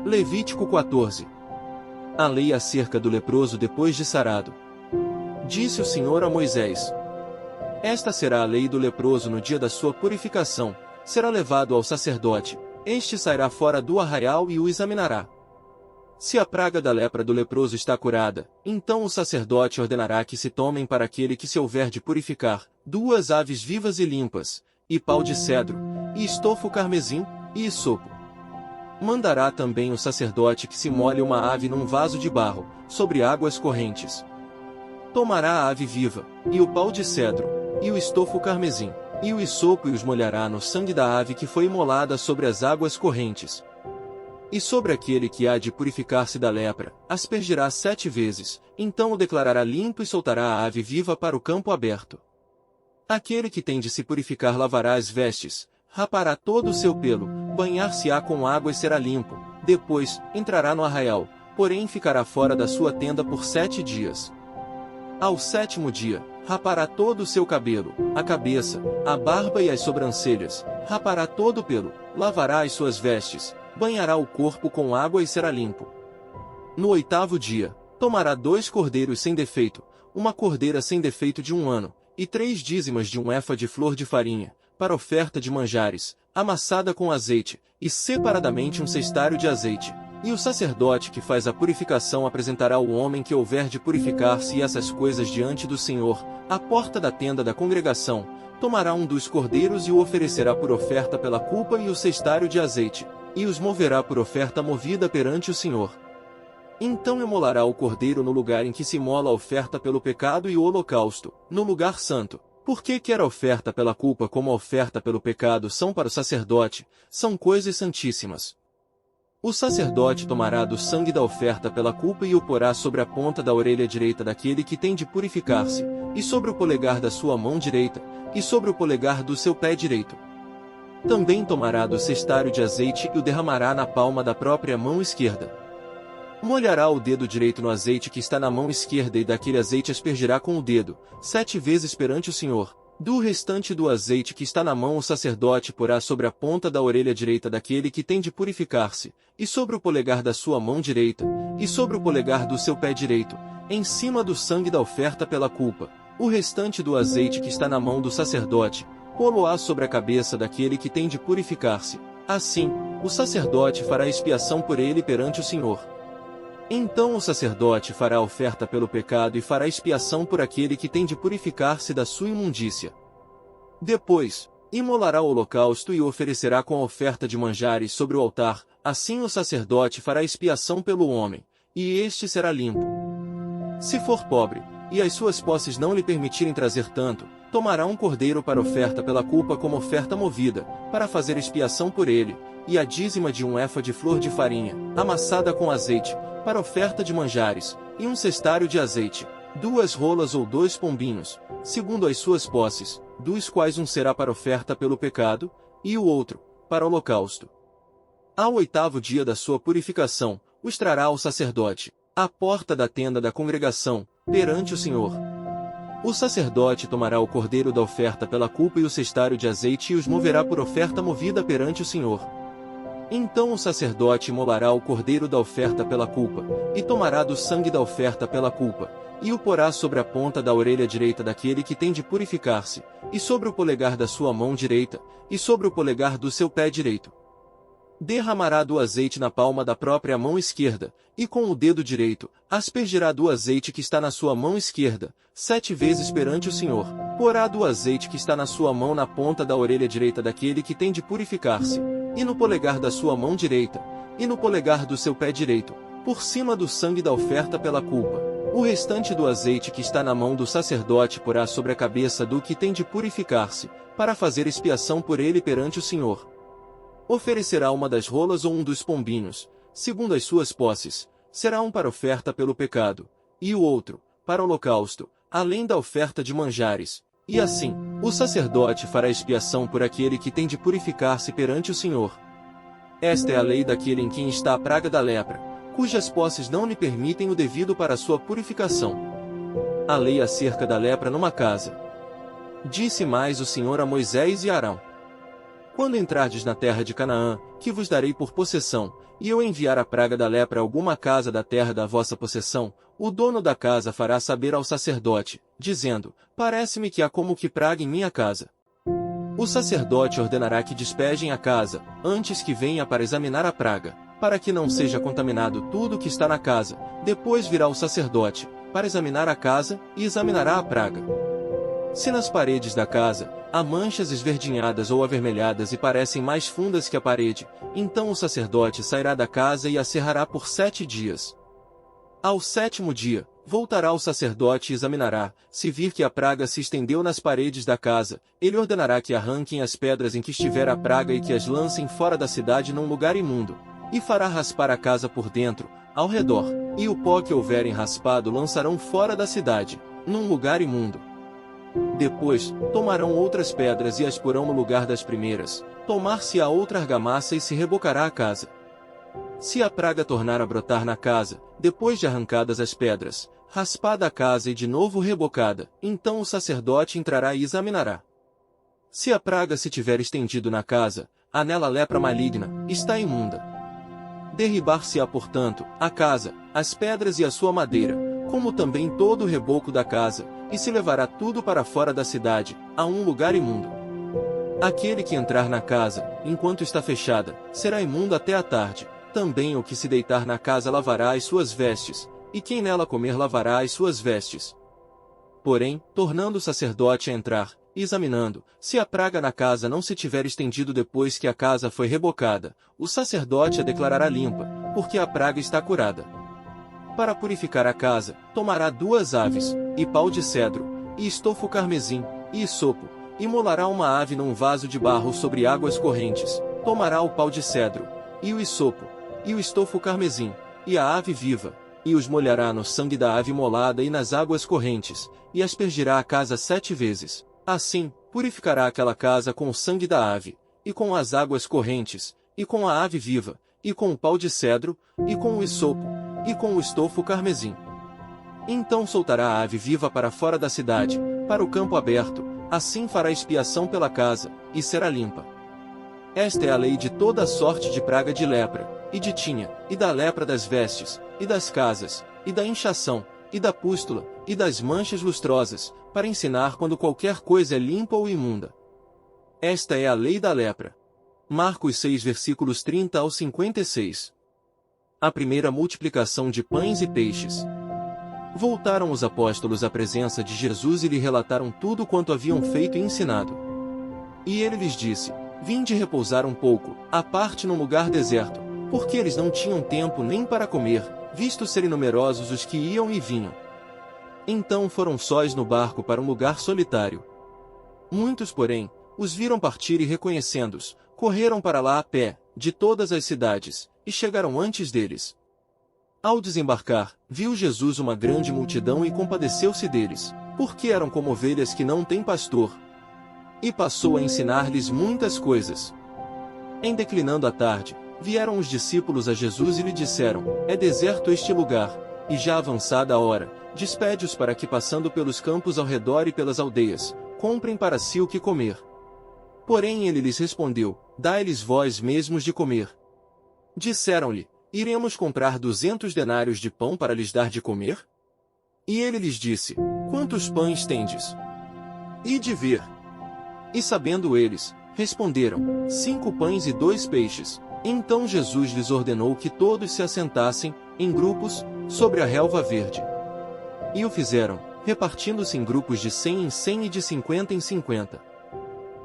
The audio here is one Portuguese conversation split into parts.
Levítico 14. A lei acerca do leproso depois de sarado. Disse o Senhor a Moisés: Esta será a lei do leproso no dia da sua purificação, será levado ao sacerdote, este sairá fora do arraial e o examinará. Se a praga da lepra do leproso está curada, então o sacerdote ordenará que se tomem para aquele que se houver de purificar, 2 aves vivas e limpas, e pau de cedro, e estofo carmesim, e hisopo. Mandará também o sacerdote que se molhe uma ave num vaso de barro, sobre águas correntes. Tomará a ave viva, e o pau de cedro, e o estofo carmesim, e o hisopo e os molhará no sangue da ave que foi imolada sobre as águas correntes. E sobre aquele que há de purificar-se da lepra, aspergirá 7 vezes, então o declarará limpo e soltará a ave viva para o campo aberto. Aquele que tem de se purificar lavará as vestes, rapará todo o seu pelo, banhar-se-á com água e será limpo, depois, entrará no arraial, porém ficará fora da sua tenda por 7 dias. Ao 7º dia, rapará todo o seu cabelo, a cabeça, a barba e as sobrancelhas, rapará todo o pelo, lavará as suas vestes, banhará o corpo com água e será limpo. No 8º dia, tomará 2 cordeiros sem defeito, uma cordeira sem defeito de 1 ano, e 3 dízimas de 1 efa de flor de farinha, para oferta de manjares, amassada com azeite, e separadamente 1 cestário de azeite. E o sacerdote que faz a purificação apresentará o homem que houver de purificar-se e essas coisas diante do Senhor, à porta da tenda da congregação, tomará 1 dos cordeiros e o oferecerá por oferta pela culpa e o cestário de azeite, e os moverá por oferta movida perante o Senhor. Então imolará o cordeiro no lugar em que se imola a oferta pelo pecado e o holocausto, no lugar santo, porque quer a oferta pela culpa como a oferta pelo pecado são para o sacerdote, são coisas santíssimas. O sacerdote tomará do sangue da oferta pela culpa e o porá sobre a ponta da orelha direita daquele que tem de purificar-se, e sobre o polegar da sua mão direita, e sobre o polegar do seu pé direito. Também tomará do cestário de azeite e o derramará na palma da própria mão esquerda. Molhará o dedo direito no azeite que está na mão esquerda e daquele azeite aspergirá com o dedo, 7 vezes perante o Senhor. Do restante do azeite que está na mão o sacerdote porá sobre a ponta da orelha direita daquele que tem de purificar-se, e sobre o polegar da sua mão direita, e sobre o polegar do seu pé direito, em cima do sangue da oferta pela culpa. O restante do azeite que está na mão do sacerdote, pô-lo-á sobre a cabeça daquele que tem de purificar-se. Assim, o sacerdote fará expiação por ele perante o Senhor. Então o sacerdote fará oferta pelo pecado e fará expiação por aquele que tem de purificar-se da sua imundícia. Depois, imolará o holocausto e o oferecerá com a oferta de manjares sobre o altar, assim o sacerdote fará expiação pelo homem, e este será limpo. Se for pobre, e as suas posses não lhe permitirem trazer tanto, tomará um cordeiro para oferta pela culpa como oferta movida, para fazer expiação por ele, e a dízima de 1 efa de flor de farinha, amassada com azeite, para oferta de manjares, e 1 cestário de azeite, 2 rolas ou 2 pombinhos, segundo as suas posses, dos quais um será para oferta pelo pecado, e o outro, para o holocausto. Ao 8º dia da sua purificação, os trará ao sacerdote, à porta da tenda da congregação, perante o Senhor. O sacerdote tomará o cordeiro da oferta pela culpa e o cestário de azeite e os moverá por oferta movida perante o Senhor. Então o sacerdote imolará o cordeiro da oferta pela culpa, e tomará do sangue da oferta pela culpa, e o porá sobre a ponta da orelha direita daquele que tem de purificar-se, e sobre o polegar da sua mão direita, e sobre o polegar do seu pé direito. Derramará do azeite na palma da própria mão esquerda, e com o dedo direito, aspergirá do azeite que está na sua mão esquerda, 7 vezes perante o Senhor. Porá do azeite que está na sua mão na ponta da orelha direita daquele que tem de purificar-se, e no polegar da sua mão direita, e no polegar do seu pé direito, por cima do sangue da oferta pela culpa. O restante do azeite que está na mão do sacerdote porá sobre a cabeça do que tem de purificar-se, para fazer expiação por ele perante o Senhor. Oferecerá 1 das rolas ou 1 dos pombinhos, segundo as suas posses, será um para oferta pelo pecado, e o outro, para holocausto, além da oferta de manjares. E assim, o sacerdote fará expiação por aquele que tem de purificar-se perante o Senhor. Esta é a lei daquele em quem está a praga da lepra, cujas posses não lhe permitem o devido para a sua purificação. A lei acerca da lepra numa casa. Disse mais o Senhor a Moisés e Arão: Quando entrardes na terra de Canaã, que vos darei por possessão, e eu enviar a praga da lepra a alguma casa da terra da vossa possessão, o dono da casa fará saber ao sacerdote, dizendo: parece-me que há como que praga em minha casa. O sacerdote ordenará que despejem a casa, antes que venha para examinar a praga, para que não seja contaminado tudo o que está na casa. Depois virá o sacerdote, para examinar a casa, e examinará a praga. Se nas paredes da casa há manchas esverdinhadas ou avermelhadas e parecem mais fundas que a parede, então o sacerdote sairá da casa e a cerrará por 7 dias. Ao 7º dia, voltará o sacerdote e examinará. Se vir que a praga se estendeu nas paredes da casa, ele ordenará que arranquem as pedras em que estiver a praga e que as lancem fora da cidade num lugar imundo, e fará raspar a casa por dentro, ao redor, e o pó que houverem raspado lançarão fora da cidade, num lugar imundo. Depois, tomarão outras pedras e as porão no lugar das primeiras, tomar-se-á outra argamassa e se rebocará a casa. Se a praga tornar a brotar na casa, depois de arrancadas as pedras, raspada a casa e de novo rebocada, então o sacerdote entrará e examinará. Se a praga se tiver estendido na casa, há nela lepra maligna, está imunda. Derribar-se-á, portanto, a casa, as pedras e a sua madeira, como também todo o reboco da casa, e se levará tudo para fora da cidade, a um lugar imundo. Aquele que entrar na casa, enquanto está fechada, será imundo até a tarde. Também o que se deitar na casa lavará as suas vestes, e quem nela comer lavará as suas vestes. Porém, tornando o sacerdote a entrar, e examinando, se a praga na casa não se tiver estendido depois que a casa foi rebocada, o sacerdote a declarará limpa, porque a praga está curada. Para purificar a casa, tomará 2 aves, e pau de cedro, e estofo carmesim, e isopo, e molará uma ave num vaso de barro sobre águas correntes, tomará o pau de cedro, e o isopo, e o estofo carmesim, e a ave viva, e os molhará no sangue da ave molada e nas águas correntes, e aspergirá a casa 7 vezes. Assim, purificará aquela casa com o sangue da ave, e com as águas correntes, e com a ave viva, e com o pau de cedro, e com o isopo, e com o estofo carmesim. Então soltará a ave viva para fora da cidade, para o campo aberto, assim fará expiação pela casa, e será limpa. Esta é a lei de toda sorte de praga de lepra, e de tinha, e da lepra das vestes, e das casas, e da inchação, e da pústula, e das manchas lustrosas, para ensinar quando qualquer coisa é limpa ou imunda. Esta é a lei da lepra. Marcos 6 versículos 30 ao 56. A primeira multiplicação de pães e peixes. Voltaram os apóstolos à presença de Jesus e lhe relataram tudo quanto haviam feito e ensinado. E ele lhes disse: vinde repousar um pouco, à parte num lugar deserto, porque eles não tinham tempo nem para comer, visto serem numerosos os que iam e vinham. Então foram sós no barco para um lugar solitário. Muitos, porém, os viram partir e, reconhecendo-os, correram para lá a pé, de todas as cidades, e chegaram antes deles. Ao desembarcar, viu Jesus uma grande multidão e compadeceu-se deles, porque eram como ovelhas que não têm pastor. E passou a ensinar-lhes muitas coisas. Em declinando a tarde, vieram os discípulos a Jesus e lhe disseram: é deserto este lugar, e já avançada a hora, despede-os para que, passando pelos campos ao redor e pelas aldeias, comprem para si o que comer. Porém ele lhes respondeu: dai-lhes vós mesmos de comer. Disseram-lhe: iremos comprar 200 denários de pão para lhes dar de comer? E ele lhes disse: quantos pães tendes? Ide ver. E sabendo eles, responderam: 5 pães e 2 peixes. Então Jesus lhes ordenou que todos se assentassem, em grupos, sobre a relva verde. E o fizeram, repartindo-se em grupos de 100 em 100 e de 50 em 50.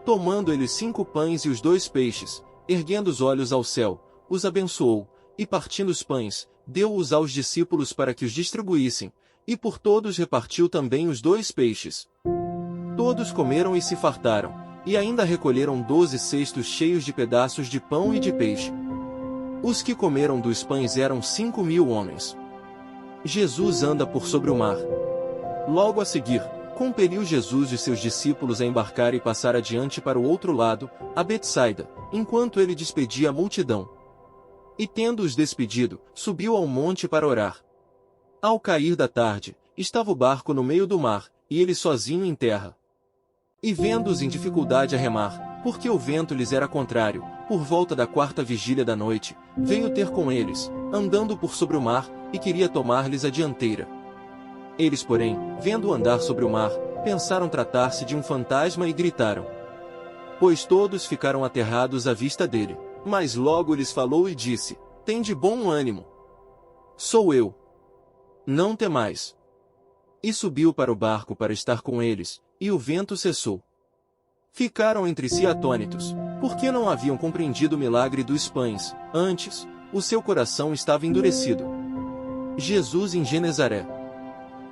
Tomando ele 5 pães e os 2 peixes, erguendo os olhos ao céu, os abençoou, e partindo os pães, deu-os aos discípulos para que os distribuíssem, e por todos repartiu também os 2 peixes. Todos comeram e se fartaram, e ainda recolheram 12 cestos cheios de pedaços de pão e de peixe. Os que comeram dos pães eram 5.000 homens. Jesus anda por sobre o mar. Logo a seguir, compeliu Jesus e seus discípulos a embarcar e passar adiante para o outro lado, a Betsaida, enquanto ele despedia a multidão. E tendo-os despedido, subiu ao monte para orar. Ao cair da tarde, estava o barco no meio do mar, e ele sozinho em terra. E vendo-os em dificuldade a remar, Porque o vento lhes era contrário, por volta da 4ª vigília da noite, veio ter com eles, andando por sobre o mar, e queria tomar-lhes a dianteira. Eles, porém, vendo-o andar sobre o mar, pensaram tratar-se de um fantasma e gritaram. Pois todos ficaram aterrados à vista dele. Mas logo lhes falou e disse: Tende bom ânimo. Sou eu. Não temais. E subiu para o barco para estar com eles, e o vento cessou. Ficaram entre si atônitos, porque não haviam compreendido o milagre dos pães, antes, o seu coração estava endurecido. Jesus em Genezaré.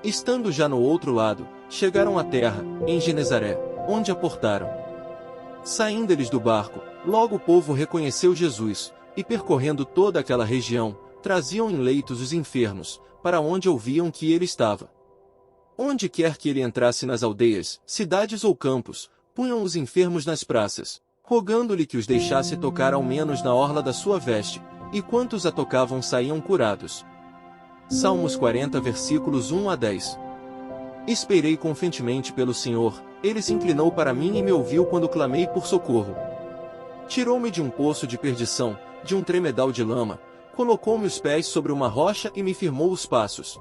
Estando já no outro lado, chegaram à terra, em Genezaré, onde aportaram. Saindo eles do barco, logo o povo reconheceu Jesus, e percorrendo toda aquela região, traziam em leitos os enfermos, para onde ouviam que ele estava. Onde quer que ele entrasse nas aldeias, cidades ou campos, punham os enfermos nas praças, rogando-lhe que os deixasse tocar ao menos na orla da sua veste, e quantos a tocavam saíam curados. Salmos 40 versículos 1 a 10. Esperei confiantemente pelo Senhor, ele se inclinou para mim e me ouviu quando clamei por socorro. Tirou-me de um poço de perdição, de um tremedal de lama, colocou-me os pés sobre uma rocha e me firmou os passos.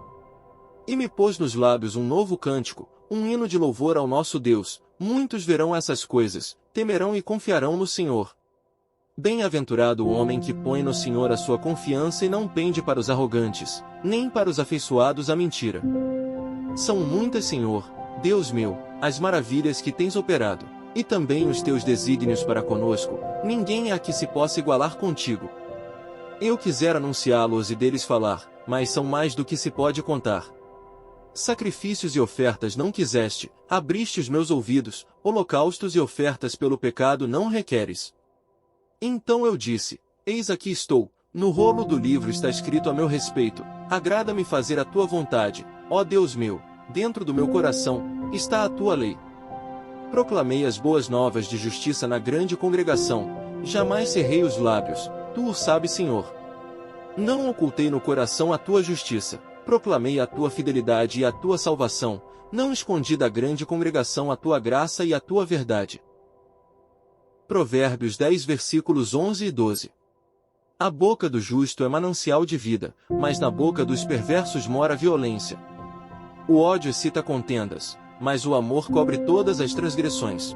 E me pôs nos lábios um novo cântico, um hino de louvor ao nosso Deus. Muitos verão essas coisas, temerão e confiarão no Senhor. Bem-aventurado o homem que põe no Senhor a sua confiança e não pende para os arrogantes, nem para os afeiçoados à mentira. São muitas, Senhor, Deus meu, as maravilhas que tens operado, e também os teus desígnios para conosco, ninguém há que se possa igualar contigo. Eu quisera anunciá-los e deles falar, mas são mais do que se pode contar. Sacrifícios e ofertas não quiseste, abriste os meus ouvidos, holocaustos e ofertas pelo pecado não requeres. Então eu disse, eis aqui estou, no rolo do livro está escrito a meu respeito, agrada-me fazer a tua vontade, ó Deus meu, dentro do meu coração, está a tua lei. Proclamei as boas novas de justiça na grande congregação, jamais cerrei os lábios, tu o sabes, Senhor. Não ocultei no coração a tua justiça, proclamei a tua fidelidade e a tua salvação, não escondi da grande congregação a tua graça e a tua verdade. Provérbios 10 versículos 11 e 12. A boca do justo é manancial de vida, mas na boca dos perversos mora a violência. O ódio excita contendas, mas o amor cobre todas as transgressões.